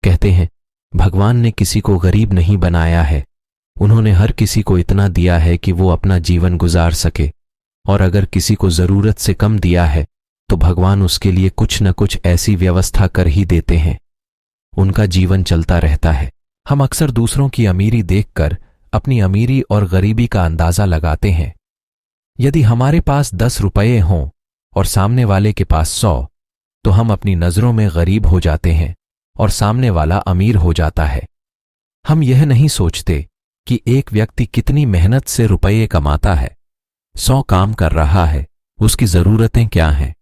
कहते हैं, भगवान ने किसी को गरीब नहीं बनाया है। उन्होंने हर किसी को इतना दिया है कि वो अपना जीवन गुजार सके, और अगर किसी को जरूरत से कम दिया है तो भगवान उसके लिए कुछ न कुछ ऐसी व्यवस्था कर ही देते हैं। उनका जीवन चलता रहता है। हम अक्सर दूसरों की अमीरी देखकर अपनी अमीरी और गरीबी का अंदाजा लगाते हैं। यदि हमारे पास 10 रुपये हों और सामने वाले के पास 100, तो हम अपनी नजरों में गरीब हो जाते हैं और सामने वाला अमीर हो जाता है। हम यह नहीं सोचते कि एक व्यक्ति कितनी मेहनत से रुपये कमाता है, 100 काम कर रहा है, उसकी जरूरतें क्या हैं।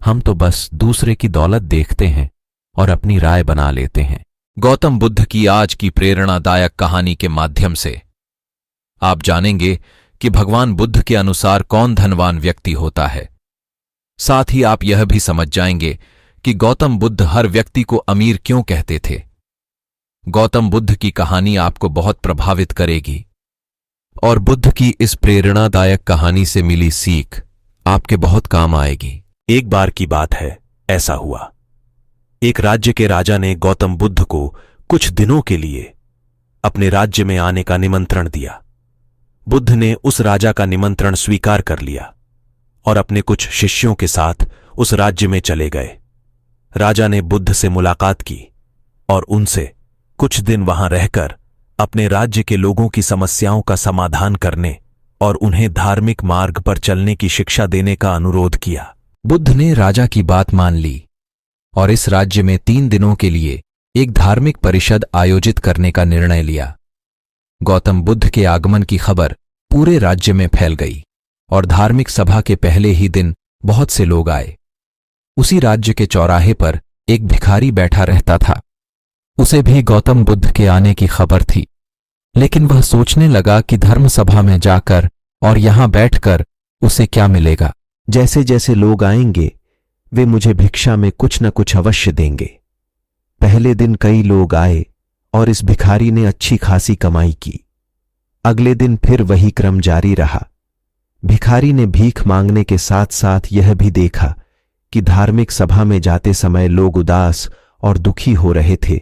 हम तो बस दूसरे की दौलत देखते हैं और अपनी राय बना लेते हैं। गौतम बुद्ध की आज की प्रेरणादायक कहानी के माध्यम से आप जानेंगे कि भगवान बुद्ध के अनुसार कौन धनवान व्यक्ति होता है। साथ ही आप यह भी समझ जाएंगे कि गौतम बुद्ध हर व्यक्ति को अमीर क्यों कहते थे। गौतम बुद्ध की कहानी आपको बहुत प्रभावित करेगी और बुद्ध की इस प्रेरणादायक कहानी से मिली सीख आपके बहुत काम आएगी। एक बार की बात है, ऐसा हुआ, एक राज्य के राजा ने गौतम बुद्ध को कुछ दिनों के लिए अपने राज्य में आने का निमंत्रण दिया। बुद्ध ने उस राजा का निमंत्रण स्वीकार कर लिया और अपने कुछ शिष्यों के साथ उस राज्य में चले गए। राजा ने बुद्ध से मुलाकात की और उनसे कुछ दिन वहां रहकर अपने राज्य के लोगों की समस्याओं का समाधान करने और उन्हें धार्मिक मार्ग पर चलने की शिक्षा देने का अनुरोध किया। बुद्ध ने राजा की बात मान ली और इस राज्य में 3 दिनों के लिए एक धार्मिक परिषद आयोजित करने का निर्णय लिया। गौतम बुद्ध के आगमन की खबर पूरे राज्य में फैल गई और धार्मिक सभा के पहले ही दिन बहुत से लोग आए। उसी राज्य के चौराहे पर एक भिखारी बैठा रहता था। उसे भी गौतम बुद्ध के आने की खबर थी, लेकिन वह सोचने लगा कि धर्म सभा में जाकर और यहां बैठकर उसे क्या मिलेगा। जैसे जैसे लोग आएंगे वे मुझे भिक्षा में कुछ न कुछ अवश्य देंगे। पहले दिन कई लोग आए और इस भिखारी ने अच्छी खासी कमाई की। अगले दिन फिर वही क्रम जारी रहा। भिखारी ने भीख मांगने के साथ साथ यह भी देखा कि धार्मिक सभा में जाते समय लोग उदास और दुखी हो रहे थे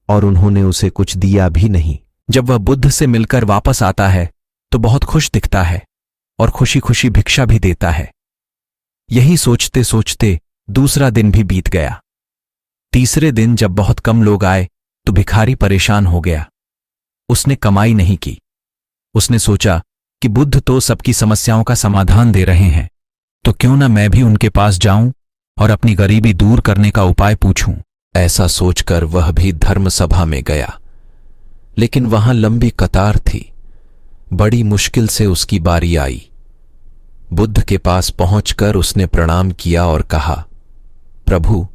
और उन्होंने उसे कुछ दिया भी नहीं। जब वह बुद्ध से मिलकर वापस आता है तो बहुत खुश दिखता है और खुशी खुशी भिक्षा भी देता है। यही सोचते सोचते दूसरा दिन भी बीत गया। तीसरे दिन जब बहुत कम लोग आए तो भिखारी परेशान हो गया। उसने कमाई नहीं की। उसने सोचा कि बुद्ध तो सबकी समस्याओं का समाधान दे रहे हैं, तो क्यों ना मैं भी उनके पास जाऊं और अपनी गरीबी दूर करने का उपाय पूछूं। ऐसा सोचकर वह भी धर्म सभा में गया, लेकिन वहां लंबी कतार थी। बड़ी मुश्किल से उसकी बारी आई। बुद्ध के पास पहुंचकर उसने प्रणाम किया और कहा, प्रभु,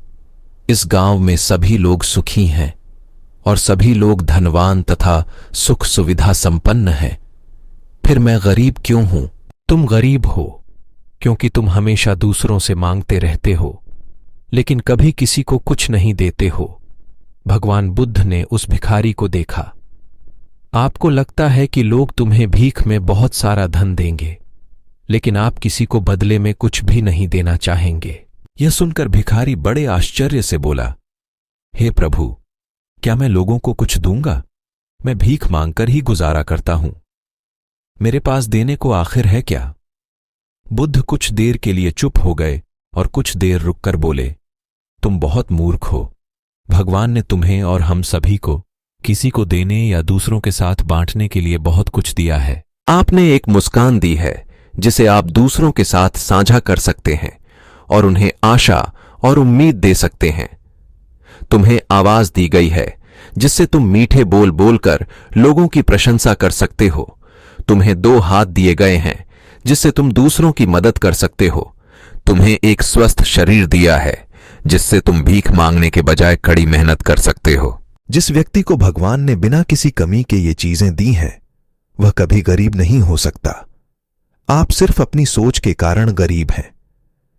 इस गांव में सभी लोग सुखी हैं और सभी लोग धनवान तथा सुख सुविधा संपन्न हैं, फिर मैं गरीब क्यों हूं? तुम गरीब हो क्योंकि तुम हमेशा दूसरों से मांगते रहते हो, लेकिन कभी किसी को कुछ नहीं देते हो। भगवान बुद्ध ने उस भिखारी को देखा। आपको लगता है कि लोग तुम्हें भीख में बहुत सारा धन देंगे, लेकिन आप किसी को बदले में कुछ भी नहीं देना चाहेंगे। यह सुनकर भिखारी बड़े आश्चर्य से बोला, हे प्रभु, क्या मैं लोगों को कुछ दूंगा? मैं भीख मांगकर ही गुजारा करता हूं। मेरे पास देने को आखिर है क्या? बुद्ध कुछ देर के लिए चुप हो गए और कुछ देर रुककर बोले, तुम बहुत मूर्ख हो। भगवान ने तुम्हें और हम सभी को किसी को देने या दूसरों के साथ बांटने के लिए बहुत कुछ दिया है। आपने एक मुस्कान दी है जिसे आप दूसरों के साथ साझा कर सकते हैं और उन्हें आशा और उम्मीद दे सकते हैं। तुम्हें आवाज दी गई है जिससे तुम मीठे बोल बोलकर लोगों की प्रशंसा कर सकते हो। तुम्हें 2 हाथ दिए गए हैं जिससे तुम दूसरों की मदद कर सकते हो। तुम्हें एक स्वस्थ शरीर दिया है जिससे तुम भीख मांगने के बजाय कड़ी मेहनत कर सकते हो। जिस व्यक्ति को भगवान ने बिना किसी कमी के ये चीजें दी हैं, वह कभी गरीब नहीं हो सकता। आप सिर्फ अपनी सोच के कारण गरीब हैं।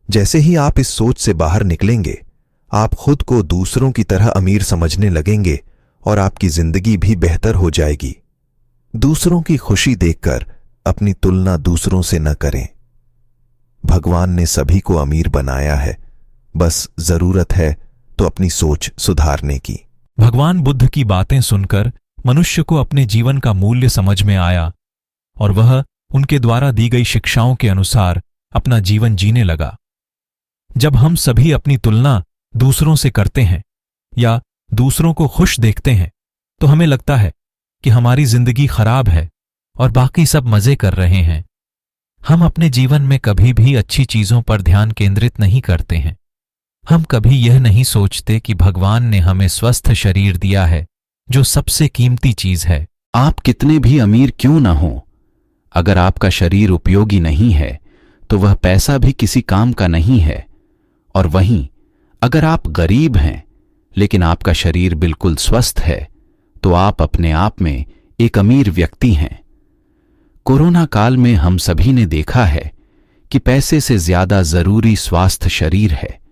जैसे ही आप इस सोच से बाहर निकलेंगे, आप खुद को दूसरों की तरह अमीर समझने लगेंगे और आपकी जिंदगी भी बेहतर हो जाएगी। दूसरों की खुशी देखकर अपनी तुलना दूसरों से न करें। भगवान ने सभी को अमीर बनाया है, बस जरूरत है तो अपनी सोच सुधारने की। भगवान बुद्ध की बातें सुनकर मनुष्य को अपने जीवन का मूल्य समझ में आया और वह उनके द्वारा दी गई शिक्षाओं के अनुसार अपना जीवन जीने लगा। जब हम सभी अपनी तुलना दूसरों से करते हैं या दूसरों को खुश देखते हैं तो हमें लगता है कि हमारी जिंदगी खराब है और बाकी सब मजे कर रहे हैं। हम अपने जीवन में कभी भी अच्छी चीजों पर ध्यान केंद्रित नहीं करते हैं। हम कभी यह नहीं सोचते कि भगवान ने हमें स्वस्थ शरीर दिया है, जो सबसे कीमती चीज है। आप कितने भी अमीर क्यों न हो, अगर आपका शरीर उपयोगी नहीं है तो वह पैसा भी किसी काम का नहीं है। और वहीं अगर आप गरीब हैं लेकिन आपका शरीर बिल्कुल स्वस्थ है तो आप अपने आप में एक अमीर व्यक्ति हैं। कोरोना काल में हम सभी ने देखा है कि पैसे से ज्यादा जरूरी स्वास्थ्य शरीर है।